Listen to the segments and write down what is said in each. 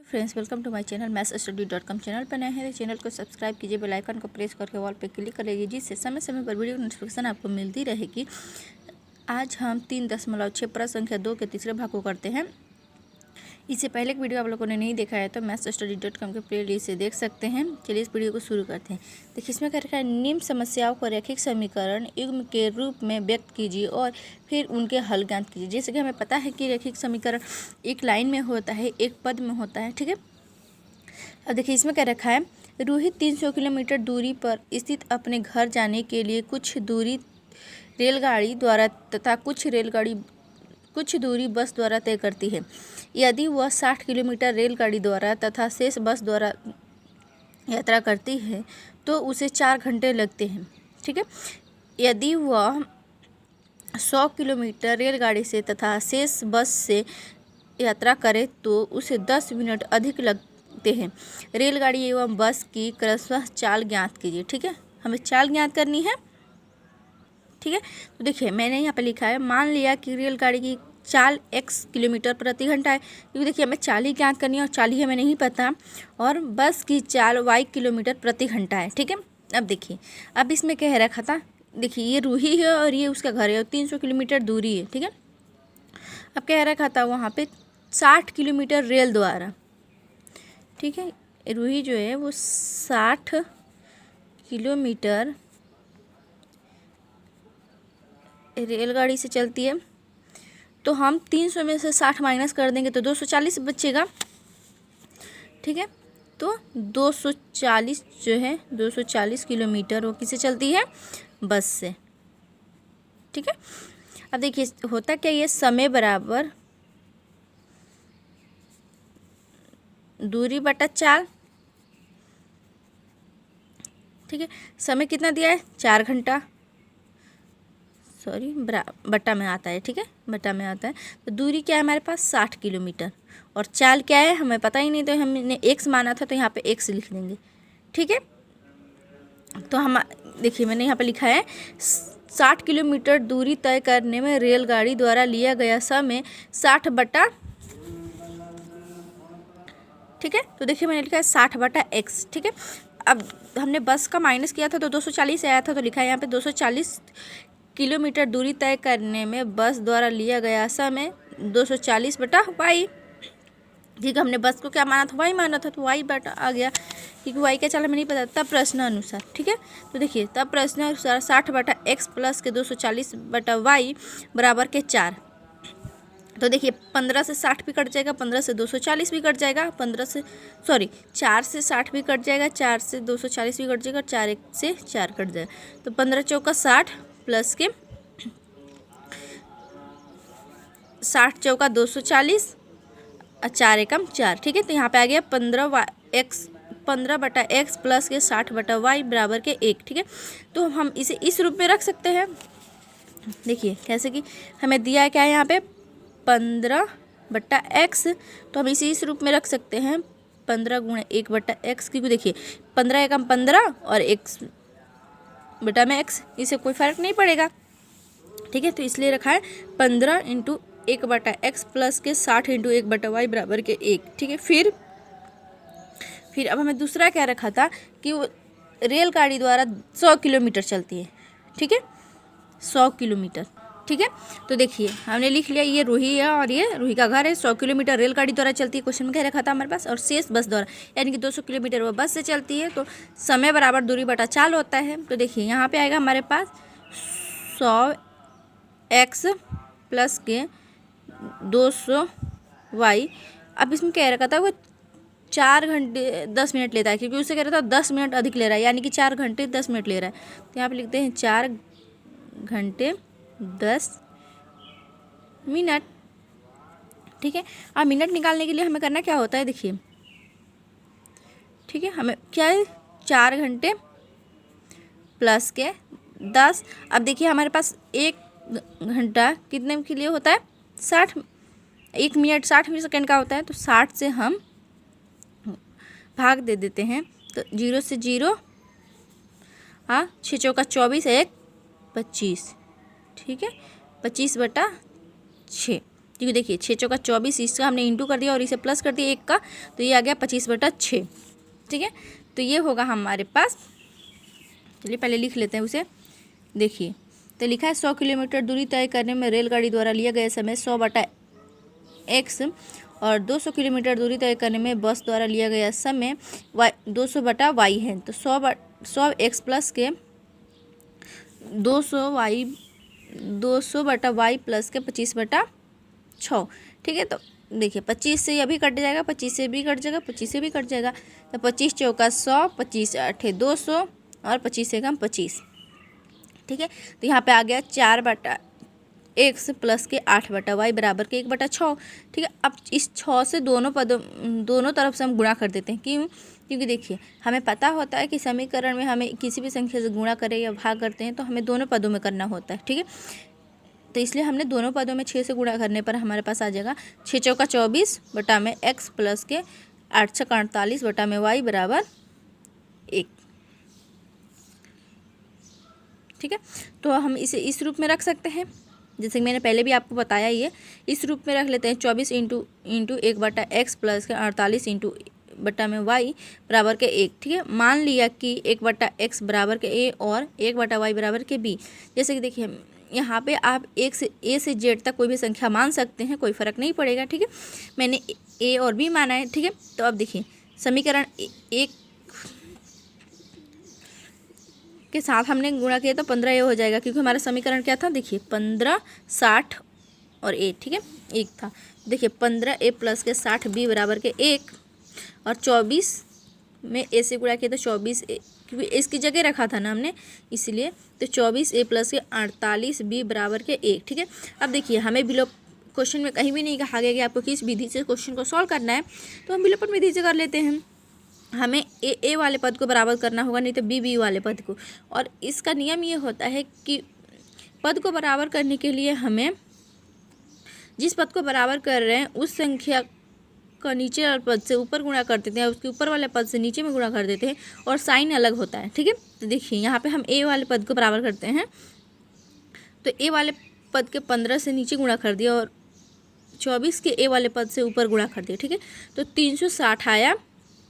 Friends, welcome to my channel mathsstudy.com। Channel पर नए हैं तो चैनल को सब्सक्राइब कीजिए, बेल आइकन को प्रेस करके वॉल पे क्लिक कर लीजिए, जिससे समय समय पर वीडियो नोटिफिकेशन आपको मिलती रहेगी। आज हम 3.6 प्रश्न संख्या 2 के तीसरे भाग को करते हैं। इससे पहले एक वीडियो आप लोगों ने नहीं देखा है तो mathsstudy.com के प्ले लिस्ट से देख सकते हैं। चलिए इस वीडियो को शुरू करते हैं। देखिए इसमें कह रखा है, निम्न समस्याओं को रैखिक समीकरण युग्म के रूप में व्यक्त कीजिए और फिर उनके हल ज्ञात कीजिए। जैसे कि हमें पता है कि रैखिक समीकरण एक लाइन में होता है, एक पद में होता है, ठीक है। अब देखिए इसमें कह रखा है, रूही 300 किलोमीटर दूरी पर स्थित अपने घर जाने के लिए कुछ दूरी रेलगाड़ी द्वारा तथा कुछ दूरी बस द्वारा तय करती है। यदि वह 60 किलोमीटर रेलगाड़ी द्वारा तथा शेष बस द्वारा यात्रा करती है तो उसे 4 घंटे लगते हैं, ठीक है। यदि वह 100 किलोमीटर रेलगाड़ी से तथा शेष बस से यात्रा करे तो उसे 10 मिनट अधिक लगते हैं। रेलगाड़ी एवं बस की क्रमशः चाल ज्ञात कीजिए, ठीक है। हमें चाल ज्ञात करनी है, ठीक है। तो देखिए मैंने यहाँ पे लिखा है, मान लिया कि रेलगाड़ी की चाल x किलोमीटर प्रति घंटा है, क्योंकि देखिए हमें चाल ही ज्ञात करनी है और चाल ही हमें नहीं पता, और बस की चाल y किलोमीटर प्रति घंटा है, ठीक है। अब देखिए, अब इसमें कह रखा था, देखिए ये रूही है और ये उसका घर है और 300 किलोमीटर दूरी है, ठीक है। अब कह रखा था वहाँ पे 60 किलोमीटर रेल द्वारा, ठीक है। रूही जो है वो 60 किलोमीटर रेलगाड़ी से चलती है, तो हम 300 में से 60 माइनस कर देंगे तो 240 बचेगा, ठीक है। तो 240 जो है 240 किलोमीटर वो किससे चलती है? बस से, ठीक है। अब देखिए होता क्या, ये समय बराबर दूरी बटा चाल, ठीक है। समय कितना दिया है? 4 घंटा, सॉरी बटा में आता है, ठीक है, बटा में आता है। तो दूरी क्या है हमारे पास? 60 किलोमीटर, और चाल क्या है हमें पता ही नहीं, तो हमने x माना था तो यहाँ पे x लिख देंगे, ठीक है। तो हम देखिए मैंने यहाँ पे लिखा है 60 किलोमीटर दूरी तय करने में रेलगाड़ी द्वारा लिया गया समय 60 बटा, ठीक है। तो देखिए मैंने लिखा है 60 बटा x, ठीक है। अब हमने बस का माइनस किया था तो 240 आया था, तो लिखा है यहाँ पे 240 किलोमीटर दूरी तय करने में बस द्वारा लिया गया समय 240 बटा y, ठीक है। हमने बस को क्या माना था? y माना था, तो y बटा आ गया, क्योंकि y क्या चला हमें नहीं पता। तब प्रश्न अनुसार, ठीक है। तो देखिए तब प्रश्न अनुसार 60 बटा x प्लस के 240 बटा y बराबर के 4। तो देखिए 15 से 60 भी कट जाएगा, 15 से 240 भी कट जाएगा, 4 से 60 भी कट जाएगा, 4 से 240 भी कट जाएगा, 4 1 से 4 कट जाएगा, तो 15 चौका 60 प्लस के 60 चौका 240 और 4 एकम 4, ठीक है। तो यहाँ पे आ गया 15 बटा x प्लस के 60 बटा y बराबर के 1, ठीक है। तो हम इसे इस रूप में रख सकते हैं। देखिए कैसे कि हमें दिया है क्या है यहाँ पे 15 बटा x, तो हम इसे इस रूप में रख सकते हैं 15 गुणे 1 बटा x, क्योंकि देखिए 15 एकम 15 और x बटा में x, इससे कोई फर्क नहीं पड़ेगा, ठीक है। तो इसलिए रखा है 15 इंटू 1 बटा x प्लस के 60 इंटू 1 बटा y बराबर के 1, ठीक है। फिर अब हमें दूसरा क्या रखा था कि वो रेलगाड़ी द्वारा 100 किलोमीटर चलती है, ठीक है, 100 किलोमीटर, ठीक है। तो देखिए हमने लिख लिया, ये रूही है और ये रूही का घर है, 100 किलोमीटर रेलगाड़ी द्वारा चलती है, क्वेश्चन में क्या रखा था हमारे पास, और शेष बस द्वारा, यानी कि 200 किलोमीटर वो बस से चलती है, तो समय बराबर दूरी बटा चाल होता है। तो देखिए यहाँ पे आएगा हमारे पास 100x प्लस के 200y। अब इसमें क्या रखा था, वो 4 घंटे 10 मिनट लेता है, क्योंकि उससे कह रहा था 10 मिनट अधिक ले रहा है, यानी कि 4 घंटे 10 मिनट ले रहा है। तो यहाँ पे लिखते हैं 4 घंटे 10 मिनट, ठीक है। अब मिनट निकालने के लिए हमें करना क्या होता है, देखिए, ठीक है, हमें क्या है 4 घंटे प्लस के 10। अब देखिए हमारे पास 1 घंटा कितने के लिए होता है? 60, 1 मिनट 60 सेकंड का होता है, तो 60 से हम भाग दे देते हैं, तो 0 से 0, हाँ 6 चौका 24, 1 25, ठीक है, 25 बटा 6, क्योंकि देखिए 6 चौका 24, इसका हमने इंटू कर दिया और इसे प्लस कर दिया 1 का, तो ये आ गया 25/6। ठीक है, तो ये होगा हमारे पास। चलिए पहले लिख लेते हैं उसे। देखिए तो लिखा है 100 किलोमीटर दूरी तय करने में रेलगाड़ी द्वारा लिया गया समय 100/x और 200 किलोमीटर दूरी तय करने में बस द्वारा लिया गया समय 200/y है। तो 100x प्लस के 200/y प्लस के 25/6। ठीक है, तो देखिए 25 से यह भी कट जाएगा, 25 से भी कट जाएगा, 25 से भी कट जाएगा। तो 25 चौका 100, 25 8 200 और 25 से कम 25। ठीक है, तो यहाँ पे आ गया 4/x प्लस के 8/y बराबर के 1/6। ठीक है, अब इस 6 से दोनों तरफ से हम गुणा कर देते हैं। क्यों? क्योंकि देखिए हमें पता होता है कि समीकरण में हमें किसी भी संख्या से गुणा करें या भाग करते हैं तो हमें दोनों पदों में करना होता है। ठीक है, तो इसलिए हमने दोनों पदों में 6 से गुणा करने पर हमारे पास आ जाएगा 6 चौका 24 बटा में x प्लस के 8 छक्का 48 बटा में y बराबर 1। ठीक है, तो हम इसे इस रूप में रख सकते हैं, जैसे कि मैंने पहले भी आपको बताया। ये इस रूप में रख लेते हैं 24 इंटू 1/x प्लस के 48 इंटू बटा में y बराबर के 1। ठीक है, मान लिया कि 1/x बराबर के a और 1/y बराबर के b। जैसे कि देखिए यहाँ पे आप a से z तक कोई भी संख्या मान सकते हैं, कोई फ़र्क नहीं पड़ेगा। ठीक है, मैंने a और b माना है। ठीक है, तो अब देखिए समीकरण 1 के साथ हमने गुणा किया तो 15a हो जाएगा, क्योंकि हमारा समीकरण क्या था? देखिए 15 60 और a। ठीक है, 1 था। देखिए 15a प्लस के 60b बराबर के 1 और 24 में a से गुणा किया तो 24a, क्योंकि इसकी जगह रखा था ना हमने, इसलिए तो 24a प्लस के 48b बराबर के 1। ठीक है, अब देखिए हमें बिलो क्वेश्चन में कहीं भी नहीं कहा गया कि आपको किस विधि से क्वेश्चन को सॉल्व करना है, तो हम विलोपन विधि से कर लेते हैं। हमें ए वाले पद को बराबर करना होगा, नहीं तो बी वाले पद को। और इसका नियम ये होता है कि पद को बराबर करने के लिए हमें जिस पद को बराबर कर रहे हैं उस संख्या का नीचे वाले पद से ऊपर गुणा कर देते हैं, उसके ऊपर वाले पद से नीचे में गुणा कर देते हैं और साइन अलग होता है। ठीक है, तो देखिए यहाँ पे हम ए वाले पद को बराबर करते हैं, तो ए वाले पद के 15 से नीचे गुणा कर दिया और 24 के ए वाले पद से ऊपर गुणा कर दिया। ठीक है, तो 360 आया,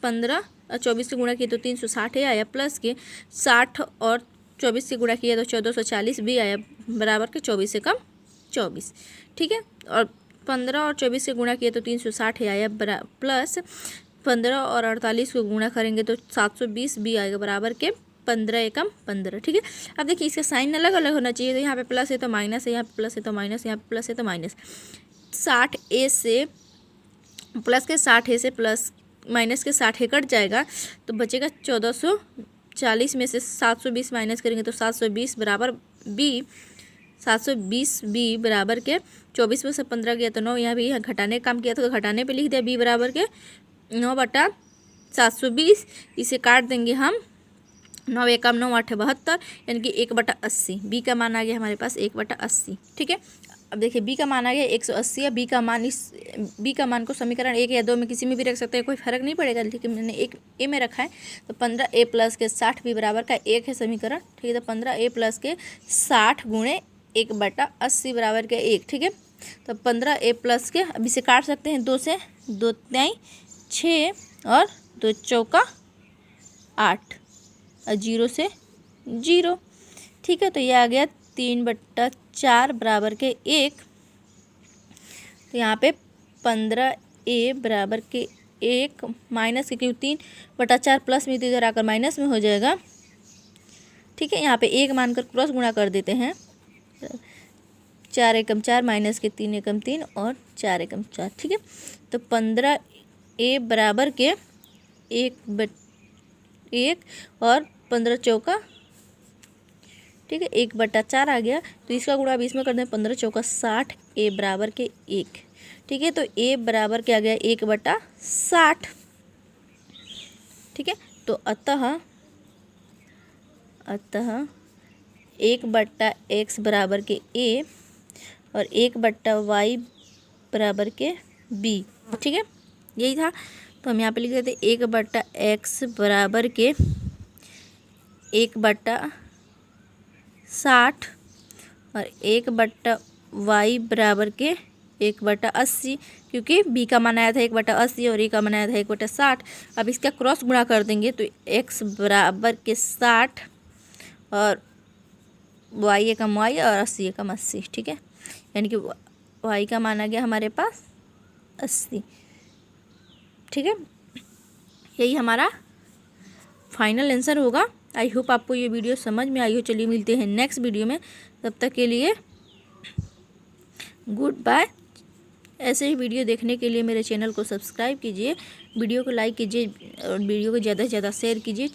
15 और 24 से गुणा किया तो 360 आया, प्लस के 60 और 24 से गुणा किया तो 1440 भी आया, बराबर के 24 से कम 24। ठीक है, और 15 और 24 से गुणा किया तो 360 आया, प्लस 15 और 48 को गुणा करेंगे तो 720 भी आएगा, बराबर के 15 एकम 15। ठीक है, अब देखिए इसका साइन अलग अलग होना चाहिए, तो यहाँ पे प्लस है तो माइनस है, यहाँ पे प्लस है तो माइनस, यहाँ पे प्लस है तो माइनस। 60a से प्लस के 60a से प्लस माइनस के 60 कट जाएगा तो बचेगा 1440 में से 720 माइनस करेंगे तो 720 बराबर b, 720 b बराबर के 24 में से 15 गया तो 9, यहाँ भी घटाने का काम किया तो घटाने पे लिख दिया b बराबर के 9/720। इसे काट देंगे हम, 9 एकम 9 8 72, यानी कि 1/80। बी का मान आ गया हमारे पास 1/80। ठीक है, अब देखिए बी का मान आ गया 180 है। बी का मान को समीकरण 1 या 2 में किसी में भी रख सकते हैं, कोई फर्क नहीं पड़ेगा, लेकिन मैंने एक ए में रखा है। तो 15a प्लस के 60 बी बराबर का 1 है समीकरण। ठीक है, तो 15a प्लस के 60 गुणे 1/80 बराबर के 1। ठीक है, तो 15a प्लस के अब इसे काट सकते हैं 2 से, 2 3 6 और 2 चौका 8 और 0 से 0। ठीक है, तो ये आ गया 3/4 बराबर के 1। तो यहाँ पे 15a बराबर के 1 माइनस के, क्योंकि 3/4 प्लस में तो इधर आकर माइनस में हो जाएगा। ठीक है, यहाँ पे 1 मानकर क्रॉस गुणा कर देते हैं, 4 एकम 4 माइनस के 3 एकम 3 और 4 एकम 4। ठीक है, तो 15a बराबर के 1 और 15 चौका, ठीक है, 1/4 आ गया। तो इसका गुणा अब इसमें कर दें, 15 चौका 60, a बराबर के 1। ठीक है, तो a बराबर क्या आ गया 1/60। ठीक है, तो अतः 1/x बराबर के a और 1/y बराबर के b। ठीक है, यही था। तो हम यहाँ पे लिख देते 1/x बराबर के 1/60 और 1/y बराबर के 1/80, क्योंकि b का मान आया था 1/80 और a का मान आया था 1/60। अब इसका क्रॉस गुणा कर देंगे तो x बराबर के 60 और y एकम y और 80 एकम 80। ठीक है, यानी कि y का मान आ गया हमारे पास 80। ठीक है, यही हमारा फाइनल आंसर होगा। आई होप आपको ये वीडियो समझ में आई हो। चलिए मिलते हैं नेक्स्ट वीडियो में, तब तक के लिए गुड बाय। ऐसे ही वीडियो देखने के लिए मेरे चैनल को सब्सक्राइब कीजिए, वीडियो को लाइक कीजिए और वीडियो को ज़्यादा से ज़्यादा शेयर कीजिए।